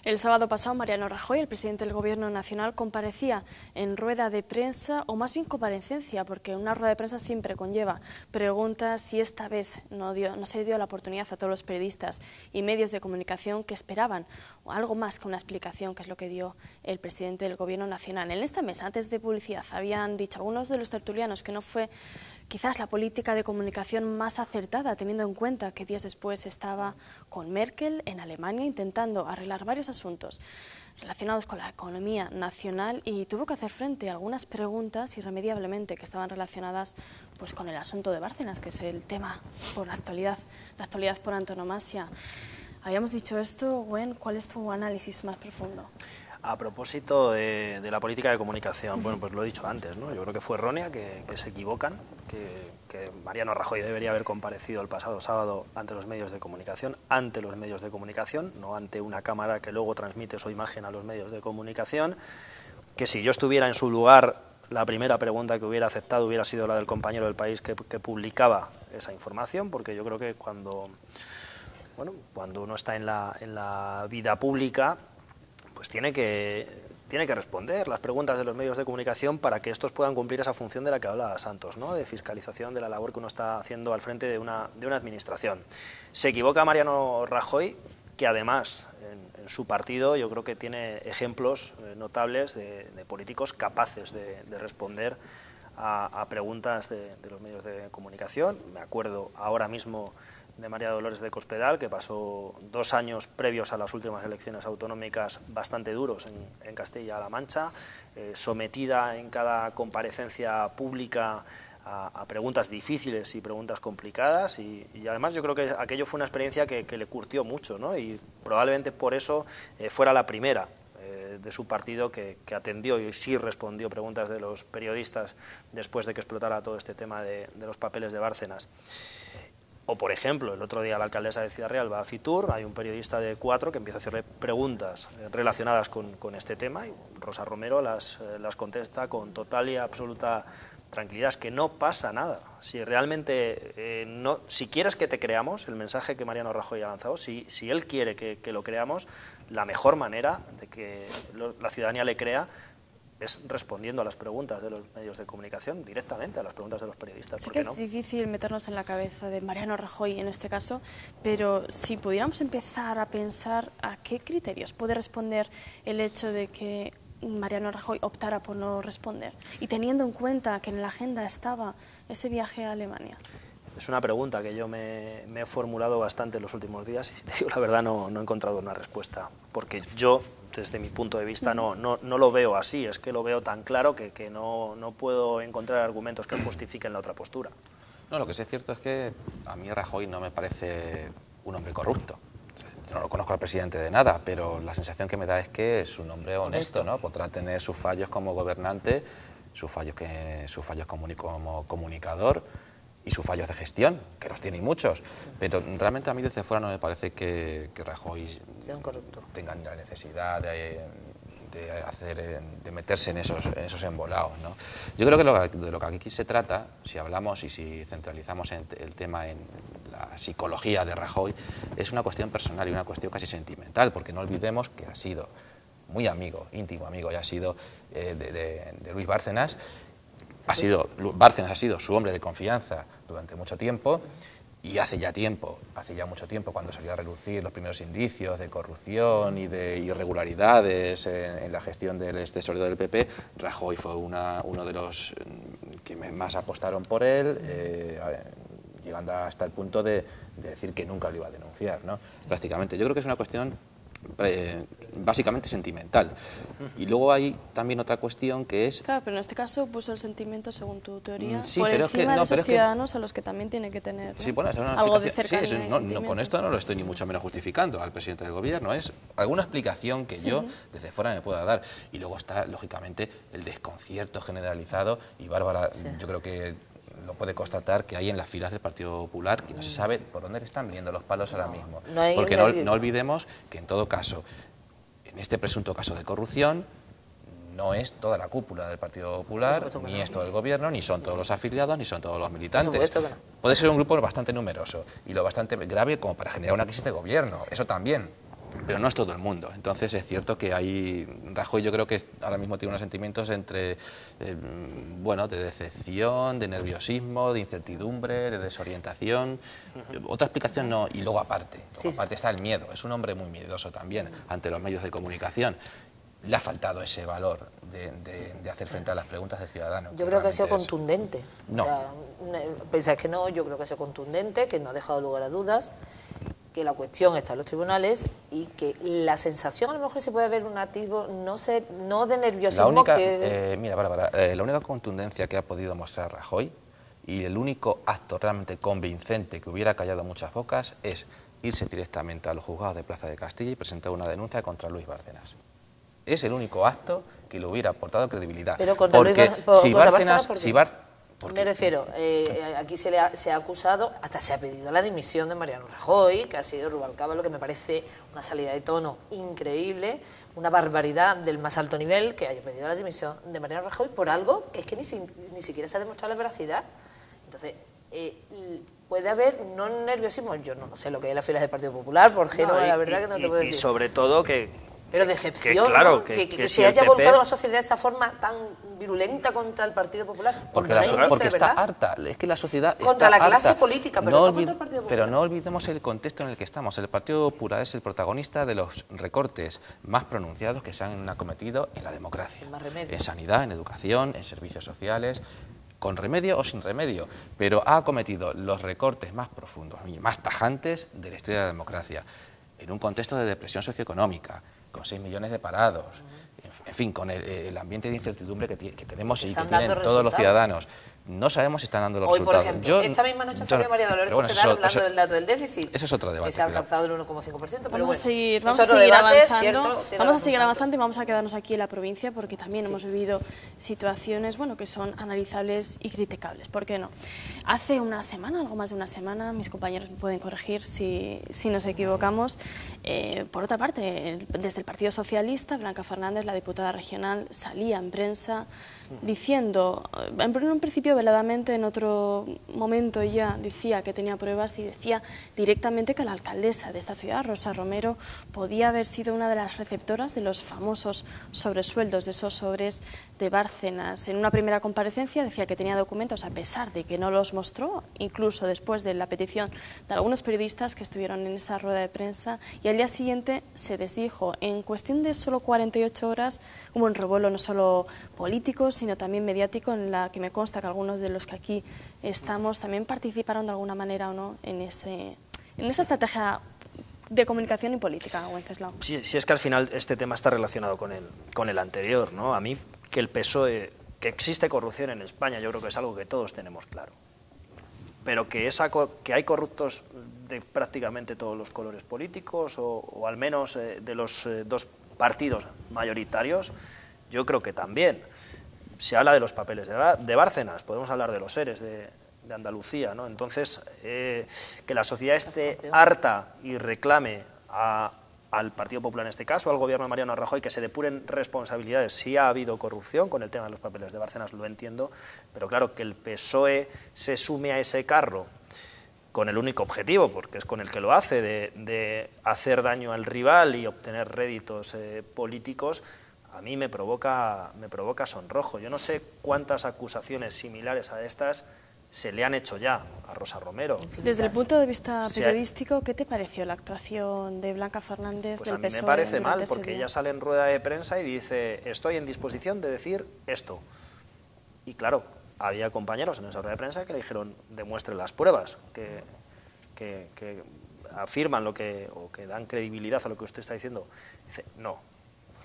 El sábado pasado, Mariano Rajoy, el presidente del Gobierno Nacional, comparecía en rueda de prensa, o más bien comparecencia, porque una rueda de prensa siempre conlleva preguntas, y esta vez no se dio la oportunidad a todos los periodistas y medios de comunicación que esperaban algo más que una explicación, que es lo que dio el presidente del Gobierno Nacional. En esta mesa, antes de publicidad, habían dicho algunos de los tertulianos que no fue quizás la política de comunicación más acertada, teniendo en cuenta que días después estaba con Merkel en Alemania intentando arreglar varios asuntos relacionados con la economía nacional, y tuvo que hacer frente a algunas preguntas irremediablemente que estaban relacionadas pues con el asunto de Bárcenas, que es el tema por la actualidad por antonomasia. Habíamos dicho esto, Gwen, ¿cuál es tu análisis más profundo? A propósito de la política de comunicación, bueno, pues lo he dicho antes, ¿no? Yo creo que fue errónea, que se equivocan, que Mariano Rajoy debería haber comparecido el pasado sábado ante los medios de comunicación, no ante una cámara que luego transmite su imagen a los medios de comunicación, que si yo estuviera en su lugar, la primera pregunta que hubiera aceptado hubiera sido la del compañero del País que publicaba esa información, porque yo creo que cuando uno está en la vida pública, pues tiene que responder las preguntas de los medios de comunicación para que estos puedan cumplir esa función de la que habla Santos, ¿no? De fiscalización de la labor que uno está haciendo al frente de una administración. Se equivoca Mariano Rajoy, que además en su partido yo creo que tiene ejemplos notables de políticos capaces de responder a preguntas de los medios de comunicación. Me acuerdo ahora mismo de María Dolores de Cospedal, que pasó 2 años previos a las últimas elecciones autonómicas bastante duros en Castilla-La Mancha, sometida en cada comparecencia pública a preguntas difíciles y preguntas complicadas, y además yo creo que aquello fue una experiencia que le curtió mucho, ¿no? Y probablemente por eso fuera la primera de su partido que atendió y sí respondió preguntas de los periodistas después de que explotara todo este tema de los papeles de Bárcenas. O, por ejemplo, el otro día la alcaldesa de Ciudad Real va a Fitur, hay un periodista de Cuatro que empieza a hacerle preguntas relacionadas con este tema, y Rosa Romero las contesta con total y absoluta tranquilidad. Es que no pasa nada. Si realmente, si quieres que te creamos el mensaje que Mariano Rajoy ha lanzado, si él quiere que lo creamos, la mejor manera de que la ciudadanía le crea es respondiendo a las preguntas de los medios de comunicación, directamente a las preguntas de los periodistas. Sé que es difícil meternos en la cabeza de Mariano Rajoy en este caso, pero si pudiéramos empezar a pensar a qué criterios puede responder el hecho de que Mariano Rajoy optara por no responder, y teniendo en cuenta que en la agenda estaba ese viaje a Alemania. Es una pregunta que yo me he formulado bastante en los últimos días, y te digo la verdad, no he encontrado una respuesta, porque yo, desde mi punto de vista, no lo veo así. Es que lo veo tan claro que no puedo encontrar argumentos que justifiquen la otra postura. No, lo que sí es cierto es que a mí Rajoy no me parece un hombre corrupto. Yo no lo conozco al presidente de nada, pero la sensación que me da es que es un hombre honesto, ¿no? Podrá tener sus fallos como gobernante, sus fallos como comunicador y sus fallos de gestión, que los tiene muchos, pero realmente a mí desde fuera no me parece que Rajoy tenga ni la necesidad de meterse en esos embolados, ¿no? Yo creo que de lo que aquí se trata, si hablamos y si centralizamos el tema en la psicología de Rajoy, es una cuestión personal y una cuestión casi sentimental, porque no olvidemos que ha sido muy amigo, íntimo amigo, y ha sido de Luis Bárcenas. Bárcenas ha sido su hombre de confianza durante mucho tiempo, y hace ya mucho tiempo, cuando salió a relucir los primeros indicios de corrupción y de irregularidades en la gestión del tesorero del PP, Rajoy fue uno de los que más apostaron por él, llegando hasta el punto de decir que nunca lo iba a denunciar, ¿no? Prácticamente. Yo creo que es una cuestión básicamente sentimental. Y luego hay también otra cuestión que es... Claro, pero en este caso puso el sentimiento, según tu teoría, sí, por pero encima de esos ciudadanos a los que también tiene que tener, ¿no? Sí, bueno, es una algo de cercanía. Sí, con esto no lo estoy ni mucho menos justificando al presidente del gobierno, es alguna explicación que yo desde fuera me pueda dar. Y luego está, lógicamente, el desconcierto generalizado, y Bárbara, yo creo que lo puede constatar, que hay en las filas del Partido Popular que no se sabe por dónde están viniendo los palos ahora mismo. Porque no olvidemos que, en todo caso, en este presunto caso de corrupción, no es toda la cúpula del Partido Popular, ni es todo el gobierno, ni son todos los afiliados, ni son todos los militantes. Puede ser un grupo bastante numeroso y lo bastante grave como para generar una crisis de gobierno, eso también. pero no es todo el mundo. Entonces es cierto que Rajoy yo creo que ahora mismo tiene unos sentimientos entre, bueno, de decepción, de nerviosismo, de incertidumbre, de desorientación. Otra explicación no, y luego aparte está el miedo. Es un hombre muy miedoso también ante los medios de comunicación. Le ha faltado ese valor de hacer frente a las preguntas del ciudadano. Yo creo que ha sido contundente. No. O sea, pensáis que no, yo creo que ha sido contundente, que no ha dejado lugar a dudas, que la cuestión está en los tribunales y que la sensación, a lo mejor se puede ver un atisbo, no de nerviosismo. Mira, Bárbara, la única contundencia que ha podido mostrar Rajoy y el único acto realmente convincente que hubiera callado muchas bocas es irse directamente a los juzgados de Plaza de Castilla y presentar una denuncia contra Luis Bárcenas. Es el único acto que le hubiera aportado credibilidad. Pero contra porque Luis, si Bárcenas... Me refiero, aquí se ha acusado, hasta se ha pedido la dimisión de Mariano Rajoy, que ha sido Rubalcaba, lo que me parece una salida de tono increíble, una barbaridad del más alto nivel, que haya pedido la dimisión de Mariano Rajoy por algo que es que ni siquiera se ha demostrado la veracidad. Entonces, puede haber no nerviosismo, yo no sé lo que es la fila del Partido Popular, porque la verdad que no te puedo decir. Y sobre todo que... Pero decepción, claro, ¿no? que si se haya PP... volcado la sociedad de esta forma tan virulenta contra el Partido Popular. Porque está harta, es que la sociedad contra está la clase harta. política, pero no contra el Partido Popular. Pero no olvidemos el contexto en el que estamos. El Partido Popular es el protagonista de los recortes más pronunciados que se han acometido en la democracia. En sanidad, en educación, en servicios sociales, con remedio o sin remedio, pero ha acometido los recortes más profundos y más tajantes de la historia de la democracia, en un contexto de depresión socioeconómica, con 6 millones de parados, en fin, con el ambiente de incertidumbre que tenemos y que tienen todos los ciudadanos. No sabemos si están dando los resultados. Por ejemplo, esta misma noche salió María Dolores Cospedal hablando del dato del déficit. Ese es otro debate. Que se ha alcanzado el 1,5%. Vamos a seguir avanzando. Vamos a seguir avanzando y vamos a quedarnos aquí en la provincia porque también hemos vivido situaciones, bueno, que son analizables y criticables. ¿Por qué no? Hace una semana, algo más de una semana, mis compañeros me pueden corregir si nos equivocamos. Por otra parte, desde el Partido Socialista, Blanca Fernández, la diputada regional, salía en prensa diciendo, en un principio veladamente, en otro momento ya decía que tenía pruebas y decía directamente que la alcaldesa de esta ciudad, Rosa Romero, podía haber sido una de las receptoras de los famosos sobresueldos, de esos sobres de Bárcenas. En una primera comparecencia decía que tenía documentos a pesar de que no los mostró, incluso después de la petición de algunos periodistas que estuvieron en esa rueda de prensa, y al día siguiente se desdijo. En cuestión de solo 48 horas hubo un revuelo no solo político, sino también mediático, en la que me consta que algunos de los que aquí estamos también participaron de alguna manera o no en esa estrategia de comunicación y política, Wenceslao. Sí, es que al final este tema está relacionado con el anterior, ¿no? A mí que el PSOE, que existe corrupción en España, yo creo que es algo que todos tenemos claro. Pero que hay corruptos de prácticamente todos los colores políticos, o al menos de los dos partidos mayoritarios, yo creo que también. Se habla de los papeles de Bárcenas, podemos hablar de los ERES de Andalucía, ¿no? Entonces, que la sociedad esté harta y reclame al Partido Popular en este caso, al gobierno de Mariano Rajoy, que se depuren responsabilidades si ha habido corrupción con el tema de los papeles de Bárcenas, lo entiendo, pero claro, que el PSOE se sume a ese carro con el único objetivo, porque es con el que lo hace, de hacer daño al rival y obtener réditos políticos, a mí me provoca sonrojo. Yo no sé cuántas acusaciones similares a estas se le han hecho ya a Rosa Romero. Desde el punto de vista periodístico, ¿qué te pareció la actuación de Blanca Fernández del PSOE? Pues a mí me parece mal, porque ella sale en rueda de prensa y dice, estoy en disposición de decir esto. Y claro, había compañeros en esa rueda de prensa que le dijeron, demuestre las pruebas, que afirman o que dan credibilidad a lo que usted está diciendo. Dice, no,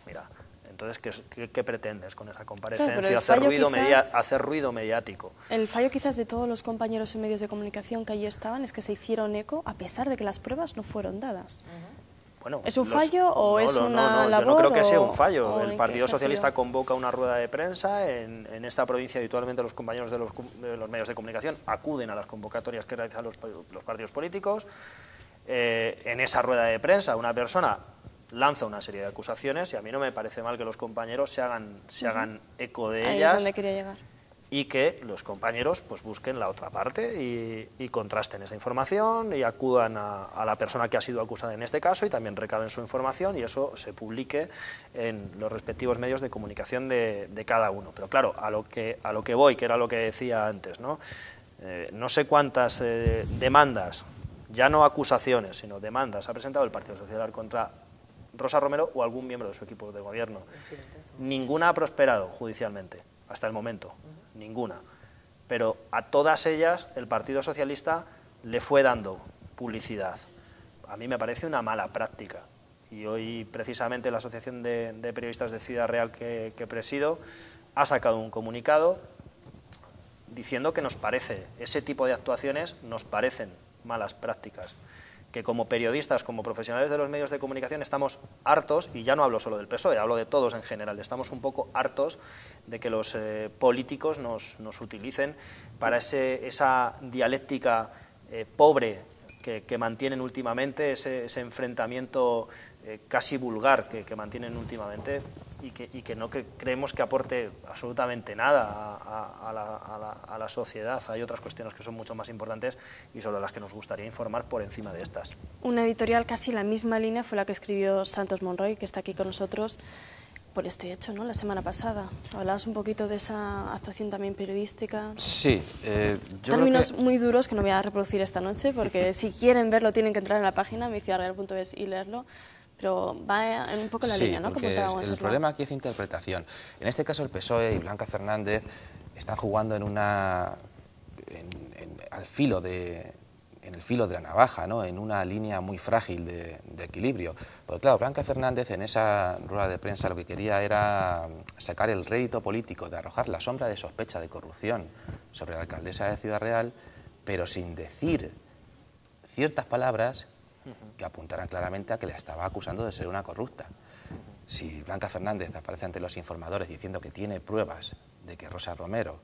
mira... Entonces, ¿qué pretendes con esa comparecencia? Claro, hacer ruido mediático. El fallo quizás de todos los compañeros en medios de comunicación que allí estaban es que se hicieron eco a pesar de que las pruebas no fueron dadas. Bueno, ¿es un fallo o es una labor? Yo no creo que sea un fallo. El Partido Socialista convoca una rueda de prensa. En esta provincia habitualmente los compañeros de los medios de comunicación acuden a las convocatorias que realizan los partidos políticos. En esa rueda de prensa una persona lanza una serie de acusaciones y a mí no me parece mal que los compañeros se hagan eco de ellas. Ahí es donde quería llegar. y que los compañeros pues busquen la otra parte y contrasten esa información y acudan a la persona que ha sido acusada en este caso y también recaben su información y eso se publique en los respectivos medios de comunicación de cada uno. Pero claro, a lo que voy, que era lo que decía antes, ¿no? No sé cuántas demandas, ya no acusaciones, sino demandas ha presentado el Partido Socialista contra Rosa Romero o algún miembro de su equipo de gobierno. Ninguna ha prosperado judicialmente, hasta el momento. Ninguna, pero a todas ellas el Partido Socialista le fue dando publicidad. A mí me parece una mala práctica y hoy precisamente la Asociación de Periodistas de Ciudad Real que presido ha sacado un comunicado diciendo que nos parece, ese tipo de actuaciones nos parecen malas prácticas, que como periodistas, como profesionales de los medios de comunicación estamos hartos, y ya no hablo solo del PSOE, hablo de todos en general, estamos un poco hartos de que los políticos nos utilicen para esa dialéctica pobre que mantienen últimamente, ese enfrentamiento casi vulgar que mantienen últimamente y que no creemos que aporte absolutamente nada a la sociedad. Hay otras cuestiones que son mucho más importantes y sobre las que nos gustaría informar por encima de estas. Una editorial casi la misma línea fue la que escribió Santos Monroy, que está aquí con nosotros, por este hecho, ¿no? La semana pasada. Hablabas un poquito de esa actuación también periodística. Sí. Términos muy duros que no voy a reproducir esta noche, porque si quieren verlo tienen que entrar en la página miciudadreal.es y leerlo. Pero va un poco en la línea, ¿no? Porque el problema aquí es interpretación. En este caso el PSOE y Blanca Fernández están jugando en el filo de la navaja, ¿no? En una línea muy frágil de equilibrio. Porque claro, Blanca Fernández en esa rueda de prensa lo que quería era sacar el rédito político de arrojar la sombra de sospecha de corrupción sobre la alcaldesa de Ciudad Real, pero sin decir ciertas palabras que apuntaran claramente a que le estaba acusando de ser una corrupta. Si Blanca Fernández aparece ante los informadores diciendo que tiene pruebas de que Rosa Romero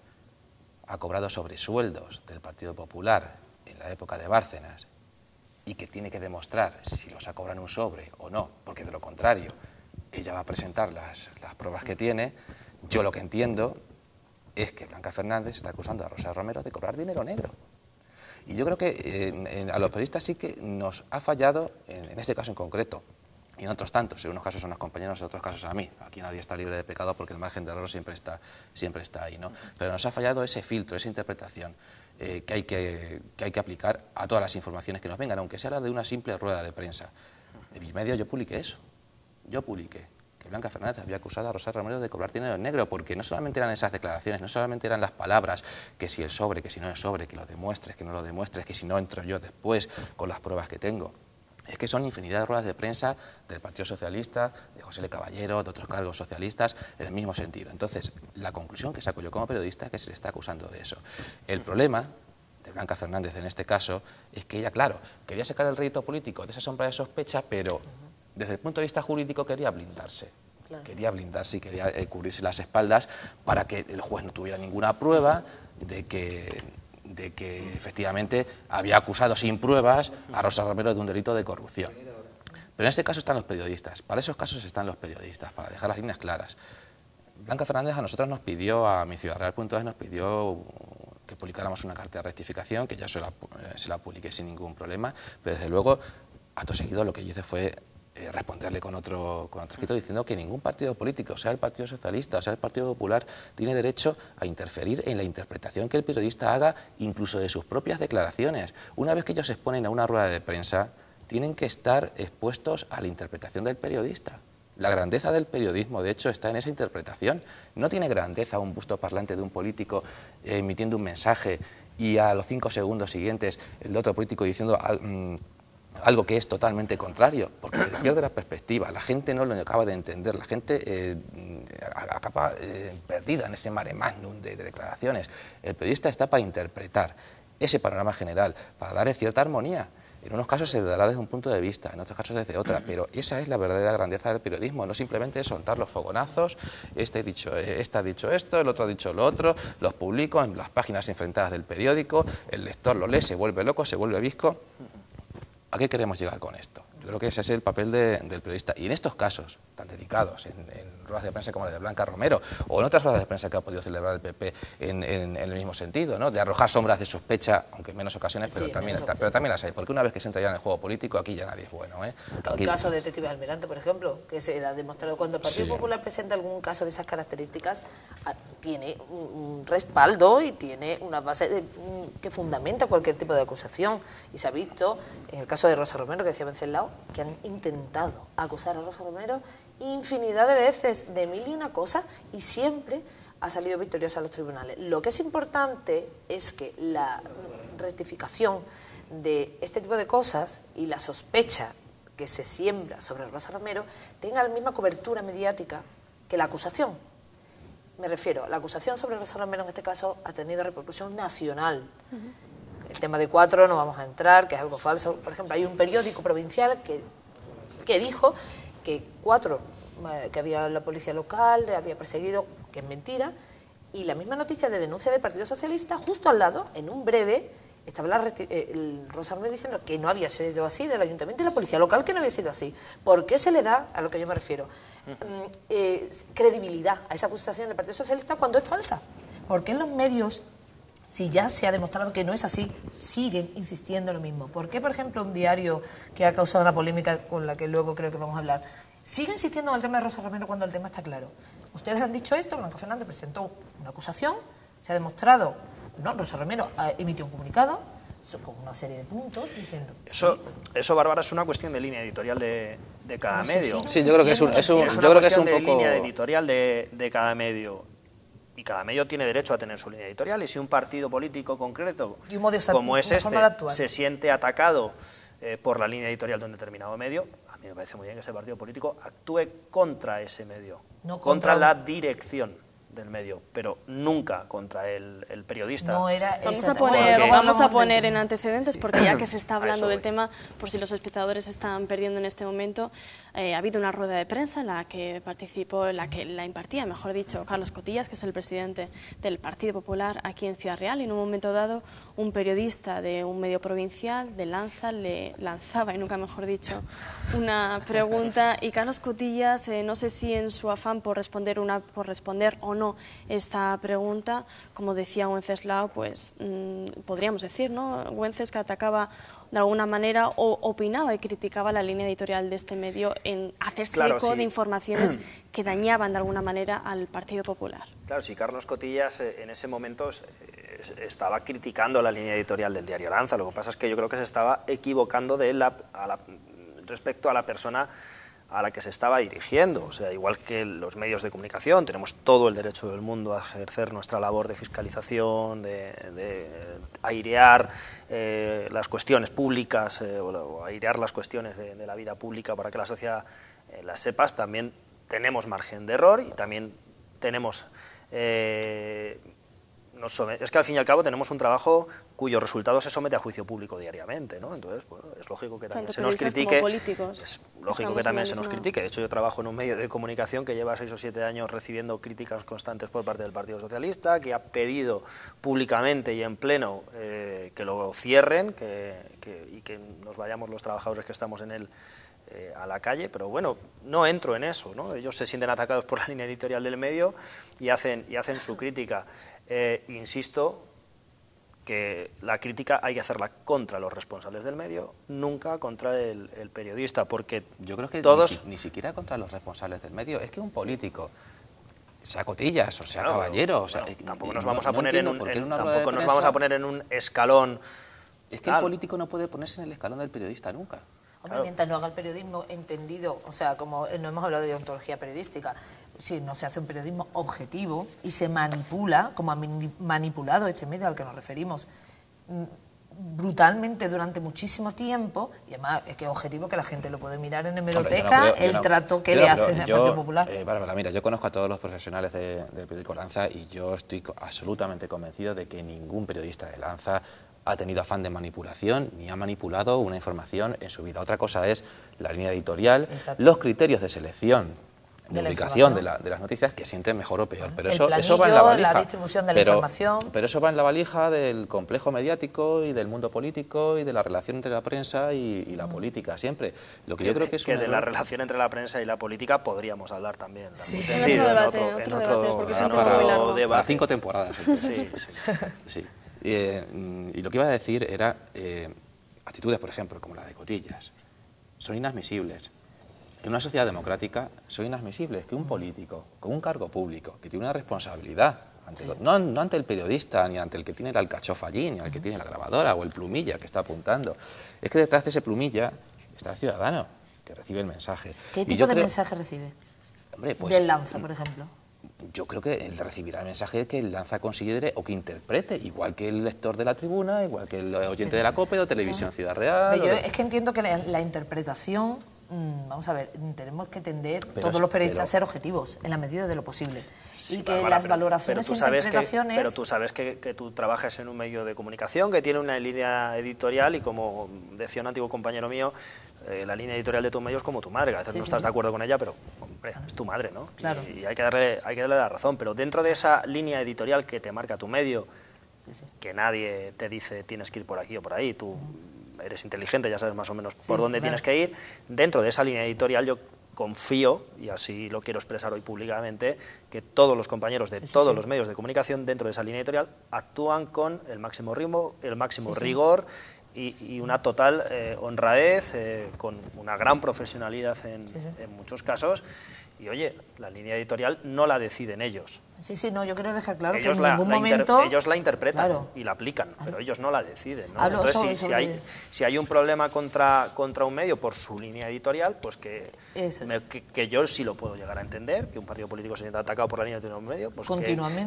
ha cobrado sobresueldos del Partido Popular en la época de Bárcenas y que tiene que demostrar si los ha cobrado en un sobre o no, porque de lo contrario ella va a presentar las pruebas que tiene, yo lo que entiendo es que Blanca Fernández está acusando a Rosa Romero de cobrar dinero negro. Y yo creo que a los periodistas sí que nos ha fallado, en este caso en concreto, y en otros tantos, en unos casos son los compañeros, en otros casos a mí. Aquí nadie está libre de pecado porque el margen de error siempre está ahí, ¿no? Pero nos ha fallado ese filtro, esa interpretación que hay que aplicar a todas las informaciones que nos vengan, aunque sea de una simple rueda de prensa. En mi medio yo publiqué eso, que Blanca Fernández había acusado a Rosa Romero de cobrar dinero en negro, porque no solamente eran esas declaraciones, no solamente eran las palabras, que si el sobre, que si no el sobre, que lo demuestres, que no lo demuestres, que si no entro yo después con las pruebas que tengo. Es que son infinidad de ruedas de prensa del Partido Socialista, de José L. Caballero, de otros cargos socialistas, en el mismo sentido. Entonces, la conclusión que saco yo como periodista es que se le está acusando de eso. El problema de Blanca Fernández en este caso es que ella, claro, quería sacar el rédito político de esa sombra de sospecha, pero desde el punto de vista jurídico quería blindarse. Claro. Quería blindarse y quería cubrirse las espaldas para que el juez no tuviera ninguna prueba de que efectivamente había acusado sin pruebas a Rosa Romero de un delito de corrupción. Pero en este caso están los periodistas, para esos casos están los periodistas, para dejar las líneas claras. Blanca Fernández a nosotros nos pidió, a miciudadreal.es nos pidió que publicáramos una carta de rectificación, que ya se la publiqué sin ningún problema, pero desde luego, acto seguido, lo que yo hice fue responderle con otro escrito diciendo que ningún partido político, sea el Partido Socialista o sea el Partido Popular, tiene derecho a interferir en la interpretación que el periodista haga, incluso de sus propias declaraciones. Una vez que ellos se exponen a una rueda de prensa, tienen que estar expuestos a la interpretación del periodista. La grandeza del periodismo, de hecho, está en esa interpretación. No tiene grandeza un busto parlante de un político emitiendo un mensaje y a los 5 segundos siguientes el otro político diciendo algo que es totalmente contrario, porque se pierde la perspectiva, la gente no lo acaba de entender, la gente acaba perdida en ese mare magnum de declaraciones. El periodista está para interpretar ese panorama general, para darle cierta armonía. En unos casos se dará desde un punto de vista, en otros casos desde otra, pero esa es la verdadera grandeza del periodismo, no simplemente soltar los fogonazos, este ha dicho esto, el otro ha dicho lo otro, los publico en las páginas enfrentadas del periódico, el lector lo lee, se vuelve loco, se vuelve visco. ¿A qué queremos llegar con esto? Yo creo que ese es el papel del periodista. Y en estos casos tan delicados, en ruedas de prensa como la de Blanca Romero, o en otras ruedas de prensa que ha podido celebrar el PP en el mismo sentido, ¿no? De arrojar sombras de sospecha, aunque en menos ocasiones, pero también las hay. Porque una vez que se entra ya en el juego político, aquí ya nadie es bueno, ¿eh? El caso de Detective Almirante, por ejemplo, que se ha demostrado cuando el Partido Popular presenta algún caso de esas características, tiene un respaldo y tiene una base que fundamenta cualquier tipo de acusación. Y se ha visto, en el caso de Rosa Romero, que decía Venceslao, que han intentado acusar a Rosa Romero infinidad de veces de mil y una cosas y siempre ha salido victoriosa a los tribunales. Lo que es importante es que la rectificación de este tipo de cosas y la sospecha que se siembra sobre Rosa Romero tenga la misma cobertura mediática que la acusación. Me refiero, la acusación sobre Rosa Romero en este caso ha tenido repercusión nacional. El tema de Cuatro no vamos a entrar, que es algo falso. Por ejemplo, hay un periódico provincial que dijo que Cuatro, que había la policía local, le había perseguido, que es mentira, y la misma noticia de denuncia del Partido Socialista, justo al lado, en un breve, estaba Rosa Romero diciendo que no había sido así del ayuntamiento y la policía local que no había sido así. ¿Por qué se le da, a lo que yo me refiero, credibilidad a esa acusación del Partido Socialista cuando es falsa? ¿Por qué en los medios, si ya se ha demostrado que no es así, siguen insistiendo en lo mismo? ¿Por qué, por ejemplo, un diario que ha causado una polémica con la que luego creo que vamos a hablar, sigue insistiendo en el tema de Rosa Romero cuando el tema está claro? Ustedes han dicho esto, Blanca Fernández presentó una acusación, se ha demostrado, no, Rosa Romero emitió un comunicado con una serie de puntos diciendo... Eso, Bárbara, es una cuestión de línea editorial de cada medio. Sí, yo creo que es una cuestión de línea editorial de cada medio. Y cada medio tiene derecho a tener su línea editorial. Y si un partido político concreto, como es este, se siente atacado por la línea editorial de un determinado medio, a mí me parece muy bien que ese partido político actúe contra ese medio, no contra la dirección del medio, pero nunca contra el periodista. No era vamos a poner en antecedentes, porque ya que se está hablando del tema, por si los espectadores están perdiendo en este momento, ha habido una rueda de prensa en la que participó, en la que la impartía, mejor dicho, Carlos Cotillas, que es el presidente del Partido Popular aquí en Ciudad Real, y en un momento dado un periodista de un medio provincial de Lanza le lanzaba, y nunca mejor dicho, una pregunta, y Carlos Cotillas, no sé si en su afán por responder o no esta pregunta, como decía Wenceslao, pues podríamos decir, ¿no? Wences, que atacaba de alguna manera o opinaba y criticaba la línea editorial de este medio en hacerse eco de informaciones que dañaban de alguna manera al Partido Popular. Claro, si Carlos Cotillas en ese momento estaba criticando la línea editorial del diario Lanza, lo que pasa es que yo creo que se estaba equivocando respecto a la persona a la que se estaba dirigiendo. O sea, igual que los medios de comunicación, tenemos todo el derecho del mundo a ejercer nuestra labor de fiscalización, de airear las cuestiones públicas o airear las cuestiones de la vida pública para que la sociedad las sepas. También tenemos margen de error y también tenemos... es que al fin y al cabo tenemos un trabajo cuyo resultado se somete a juicio público diariamente, ¿no? Entonces, bueno, es lógico que también se nos critique. Es lógico que también se nos critique. De hecho, yo trabajo en un medio de comunicación que lleva 6 o 7 años recibiendo críticas constantes por parte del Partido Socialista, que ha pedido públicamente y en pleno que lo cierren y que nos vayamos los trabajadores que estamos en él a la calle, pero bueno, no entro en eso, ¿no? Ellos se sienten atacados por la línea editorial del medio y hacen su crítica. Insisto que la crítica hay que hacerla contra los responsables del medio, nunca contra el periodista, porque yo creo que todos... ni siquiera contra los responsables del medio, es que un político, sea Cotillas o sea Caballero, o sea, tampoco nos vamos a poner en un escalón. Es que el político no puede ponerse en el escalón del periodista nunca. Hombre, mientras no haga el periodismo entendido, o sea, como no hemos hablado de deontología periodística, si no se hace un periodismo objetivo y se manipula, como ha manipulado este medio al que nos referimos, brutalmente durante muchísimo tiempo, y además es que es objetivo que la gente lo puede mirar en hemeroteca, trato que le hace al Partido Popular. Bárbara, mira, yo conozco a todos los profesionales del periódico Lanza y yo estoy absolutamente convencido de que ningún periodista de Lanza ha tenido afán de manipulación ni ha manipulado una información en su vida. Otra cosa es la línea editorial, los criterios de selección de ubicación de las noticias que sienten mejor o peor. Pero el eso planillo, va en la valija. la distribución de la información. Pero eso va en la valija del complejo mediático y del mundo político y de la relación entre la prensa y la política, siempre. Lo que yo creo que es de la relación entre la prensa y la política podríamos hablar también. Sí. En otro debate, porque es un tema muy largo. Para 5 temporadas. Sí. Sí. Y lo que iba a decir era actitudes, por ejemplo, como la de Cotillas. Son inadmisibles. En una sociedad democrática son inadmisibles que un político con un cargo público, que tiene una responsabilidad, no ante el periodista, ni ante el que tiene la alcachofa allí, ni al que tiene la grabadora o el plumilla que está apuntando. Es que detrás de ese plumilla está el ciudadano que recibe el mensaje. ¿Qué tipo de mensaje recibe? Hombre, pues, del Lanza, por ejemplo. Yo creo que él recibirá el mensaje que el Lanza considere o que interprete, igual que el lector de la Tribuna, igual que el oyente de la COPE o Televisión Ciudad Real. Yo es que entiendo que la interpretación, vamos a ver, tenemos que tender todos los periodistas a ser objetivos en la medida de lo posible. Sí, y que Bárbara, las valoraciones e interpretaciones... Pero tú sabes que tú trabajas en un medio de comunicación que tiene una línea editorial y, como decía un antiguo compañero mío, la línea editorial de tu medio es como tu madre. A veces no estás de acuerdo con ella, pero hombre, es tu madre, ¿no? Claro. Y hay que darle la razón. Pero dentro de esa línea editorial que te marca tu medio, que nadie te dice tienes que ir por aquí o por ahí, tú eres inteligente, ya sabes más o menos por dónde tienes que ir, dentro de esa línea editorial yo confío, y así lo quiero expresar hoy públicamente, que todos los compañeros de todos los medios de comunicación dentro de esa línea editorial actúan con el máximo ritmo, el máximo rigor y una total honradez, con una gran profesionalidad en muchos casos. Y oye, la línea editorial no la deciden ellos. No, yo quiero dejar claro ellos que en ningún momento... ellos la interpretan y la aplican, pero ellos no la deciden, ¿no? Entonces, si hay un problema contra un medio por su línea editorial, pues que yo sí lo puedo llegar a entender, que un partido político se sienta atacado por la línea editorial de un medio, pues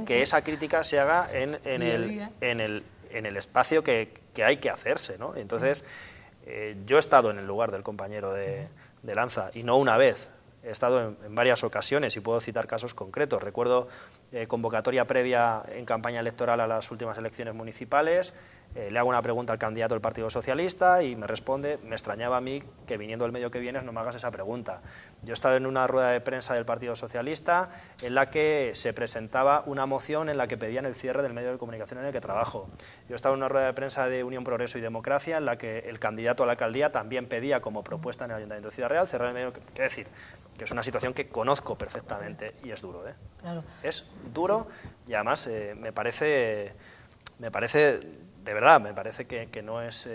que esa crítica se haga en el espacio que hay que hacerse, ¿no? Entonces, yo he estado en el lugar del compañero de Lanza, y no una vez. He estado en varias ocasiones y puedo citar casos concretos. Recuerdo convocatoria previa en campaña electoral a las últimas elecciones municipales. Le hago una pregunta al candidato del Partido Socialista y me responde: me extrañaba a mí que viniendo del medio que vienes no me hagas esa pregunta. Yo he estado en una rueda de prensa del Partido Socialista en la que se presentaba una moción en la que pedían el cierre del medio de comunicación en el que trabajo. Yo he estado en una rueda de prensa de Unión, Progreso y Democracia en la que el candidato a la alcaldía también pedía como propuesta en el Ayuntamiento de Ciudad Real cerrar el medio. Quiero decir que es una situación que conozco perfectamente y es duro, ¿eh? Claro. Es duro y además me parece de verdad, me parece que no es...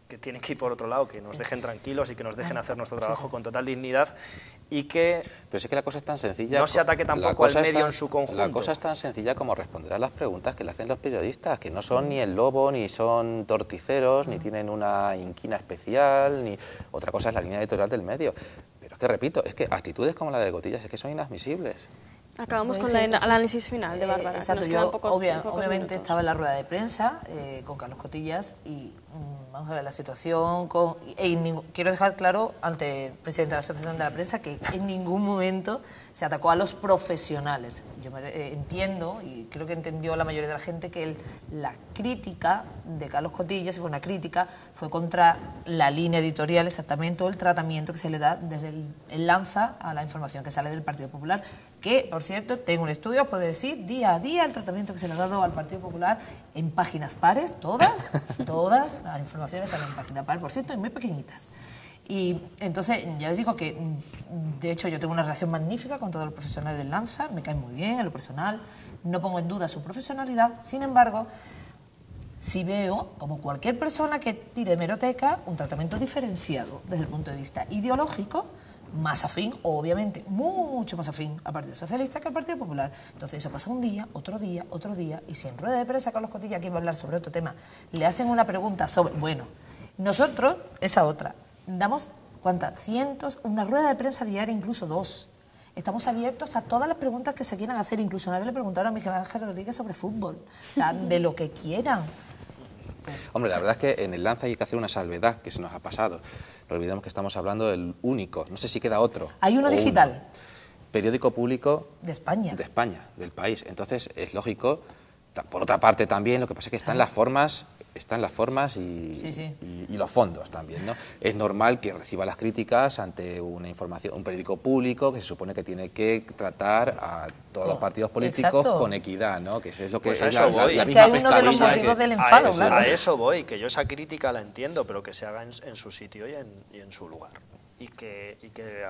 que tienen que ir por otro lado, que nos dejen tranquilos y que nos dejen hacer nuestro trabajo con total dignidad y que... Pero es que la cosa es tan sencilla... No se ataque tampoco al medio en su conjunto. La cosa es tan sencilla como responder a las preguntas que le hacen los periodistas, que no son ni el lobo, ni son torticeros, ni tienen una inquina especial, ni... Otra cosa es la línea editorial del medio. Pero es que, repito, es que actitudes como la de Cotillas es que son inadmisibles. Acabamos con el análisis final de Bárbara. Exacto, yo obviamente estaba en la rueda de prensa con Carlos Cotillas y vamos a ver la situación. Quiero dejar claro ante el presidente de la Asociación de la Prensa que en ningún momento se atacó a los profesionales. Yo entiendo, y creo que entendió la mayoría de la gente, que la crítica de Carlos Cotillas, si fue una crítica, fue contra la línea editorial, exactamente, o el tratamiento que se le da desde el Lanza a la información que sale del Partido Popular, que, por cierto, tengo un estudio, os puedo decir, día a día, el tratamiento que se le ha dado al Partido Popular en páginas pares, todas las informaciones salen en páginas pares, por cierto, y muy pequeñitas. Y entonces, ya les digo que, de hecho, yo tengo una relación magnífica con todos los profesionales del Lanza, me caen muy bien en lo personal, no pongo en duda su profesionalidad, sin embargo, sí veo, como cualquier persona que tire de hemeroteca, un tratamiento diferenciado desde el punto de vista ideológico, más afín, obviamente, mucho más afín al Partido Socialista que al Partido Popular. Entonces eso pasa un día, otro día, y si en rueda de prensa Carlos Cotillas, que iba a hablar sobre otro tema, le hacen una pregunta sobre, bueno, nosotros, esa otra, damos, ¿cuántas? Cientos, una rueda de prensa diaria, incluso 2. Estamos abiertos a todas las preguntas que se quieran hacer, incluso una vez le preguntaron a Miguel Ángel Rodríguez sobre fútbol, o sea, de lo que quieran. Pues, hombre, la verdad es que en el Lanza hay que hacer una salvedad que se nos ha pasado. No olvidemos que estamos hablando del único, no sé si queda otro. Hay uno digital. Periódico público de España. De España, del país. Entonces es lógico, por otra parte también, lo que pasa es que están las formas están las formas y los fondos también, ¿no? Es normal que reciba las críticas ante una información, un periódico público que se supone que tiene que tratar a todos los partidos políticos con equidad, ¿no? Que eso es lo que Pues es a eso voy. Es que hay uno de los motivos del enfado, claro. A eso voy, que yo esa crítica la entiendo, pero que se haga en su sitio y en su lugar. Y que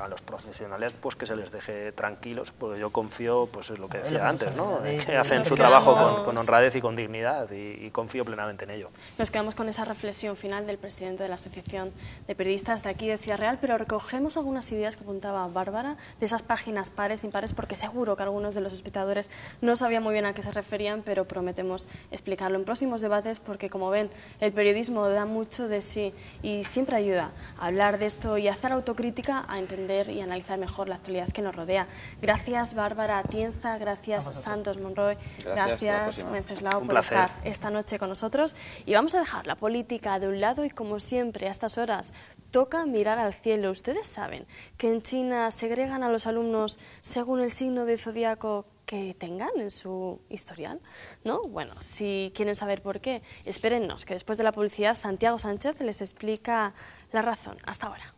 a los profesionales pues que se les deje tranquilos, porque yo confío, pues es lo que decía antes, ¿no? Que hacen su trabajo con honradez y con dignidad, y confío plenamente en ello. Nos quedamos con esa reflexión final del presidente de la Asociación de Periodistas de aquí de Ciudad Real, pero recogemos algunas ideas que apuntaba Bárbara, de esas páginas pares, impares, porque seguro que algunos de los espectadores no sabían muy bien a qué se referían, pero prometemos explicarlo en próximos debates, porque como ven, el periodismo da mucho de sí y siempre ayuda a hablar de esto y a hacer autocrítica, a entender y analizar mejor la actualidad que nos rodea. Gracias Bárbara Atienza, gracias Santos Monroy, gracias Wenceslao por estar esta noche con nosotros, y vamos a dejar la política de un lado y como siempre a estas horas toca mirar al cielo. Ustedes saben que en China segregan a los alumnos según el signo de zodiaco que tengan en su historial, ¿no? Bueno, si quieren saber por qué, espérennos que después de la publicidad Santiago Sánchez les explica la razón. Hasta ahora.